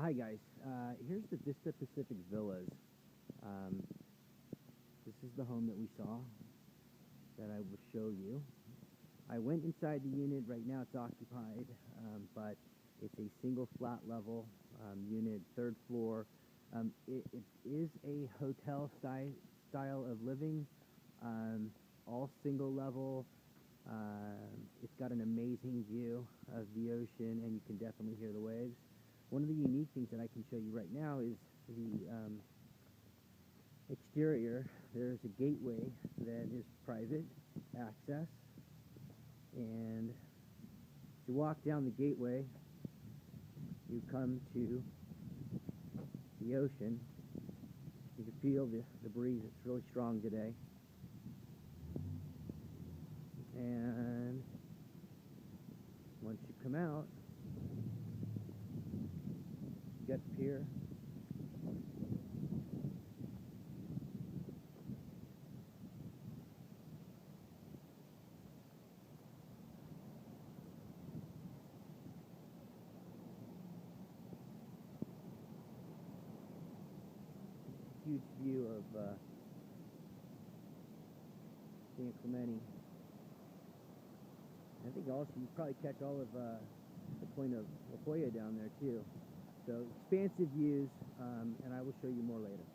Hi guys, here's the Vista Pacific Villas. Um, this is the home that we saw that I will show you. I went inside the unit. Right now it's occupied, but it's a single flat level unit, third floor. It is a hotel style of living, all single level. It's got an amazing view of the ocean, and you can definitely hear the waves. One of the unique things that I can show you right now is the exterior. There's a gateway that is private access, and to walk down the gateway, you come to the ocean. You can feel the breeze. It's really strong today. And once you come out, you get the pier. Huge view of San Clemente. I think also you probably catch all of the point of La Jolla down there too. So expansive views, and I will show you more later.